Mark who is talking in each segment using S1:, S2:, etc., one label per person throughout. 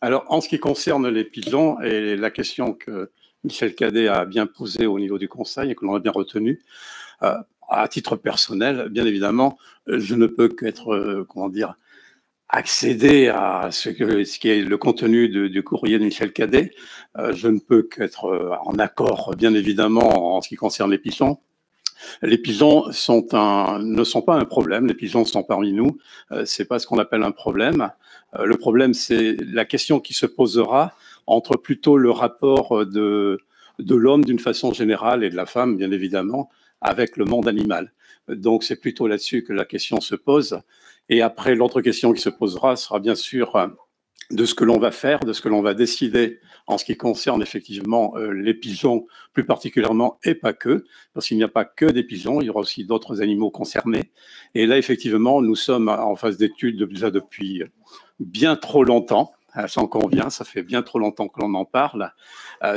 S1: Alors, en ce qui concerne les pigeons et la question que Michel Cadet a bien posée au niveau du Conseil et que l'on a bien retenue, à titre personnel, bien évidemment, je ne peux qu'être, comment dire, accéder à ce qui est le contenu du courrier de Michel Cadet. Je ne peux qu'être en accord, bien évidemment, en ce qui concerne les pigeons. Les pigeons ne sont pas un problème. Les pigeons sont parmi nous. C'est pas ce qu'on appelle un problème. Le problème, c'est la question qui se posera entre plutôt le rapport de l'homme d'une façon générale et de la femme, bien évidemment, avec le monde animal. Donc, c'est plutôt là-dessus que la question se pose. Et après, l'autre question qui se posera sera bien sûr de ce que l'on va faire, de ce que l'on va décider en ce qui concerne effectivement les pigeons plus particulièrement et pas que, parce qu'il n'y a pas que des pigeons, il y aura aussi d'autres animaux concernés. Et là, effectivement, nous sommes en phase d'étude déjà depuis bien trop longtemps. J'en conviens, ça fait bien trop longtemps que l'on en parle.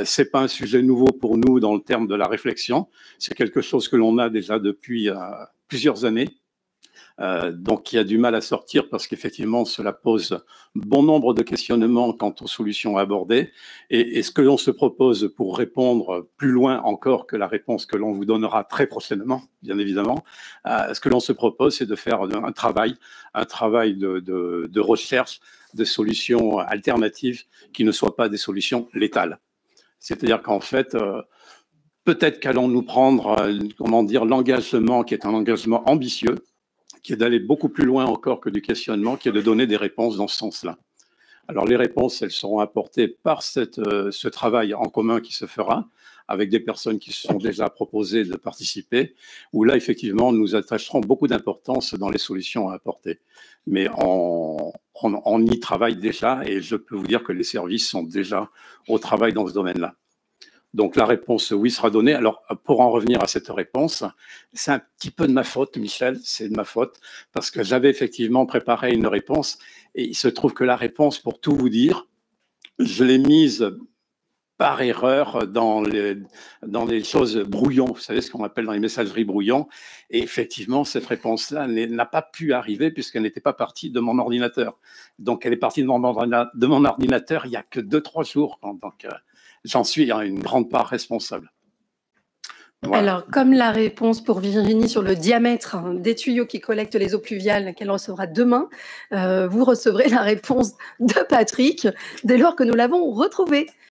S1: C'est pas un sujet nouveau pour nous dans le terme de la réflexion. C'est quelque chose que l'on a déjà depuis plusieurs années. Donc, il y a du mal à sortir parce qu'effectivement, cela pose bon nombre de questionnements quant aux solutions abordées. Et ce que l'on se propose pour répondre plus loin encore que la réponse que l'on vous donnera très prochainement, bien évidemment, ce que l'on se propose, c'est de faire un travail de recherche de solutions alternatives qui ne soient pas des solutions létales. C'est-à-dire qu'en fait, peut-être qu'allons-nous prendre, comment dire, l'engagement qui est un engagement ambitieux, qui est d'aller beaucoup plus loin encore que du questionnement, qui est de donner des réponses dans ce sens-là. Alors les réponses, elles seront apportées par ce travail en commun qui se fera, avec des personnes qui se sont déjà proposées de participer, où là, effectivement, nous attacherons beaucoup d'importance dans les solutions à apporter. Mais on y travaille déjà, et je peux vous dire que les services sont déjà au travail dans ce domaine-là. Donc la réponse oui sera donnée. Alors pour en revenir à cette réponse, c'est un petit peu de ma faute, Michel, c'est de ma faute, parce que j'avais effectivement préparé une réponse et il se trouve que la réponse, pour tout vous dire, je l'ai mise par erreur dans les choses brouillons, vous savez ce qu'on appelle dans les messageries brouillons, et effectivement cette réponse-là n'a pas pu arriver puisqu'elle n'était pas partie de mon ordinateur. Donc elle est partie de mon ordinateur il n'y a que 2-3 jours, donc j'en suis une grande part responsable.
S2: Voilà. Alors, comme la réponse pour Virginie sur le diamètre des tuyaux qui collectent les eaux pluviales qu'elle recevra demain, vous recevrez la réponse de Patrick dès lors que nous l'avons retrouvée.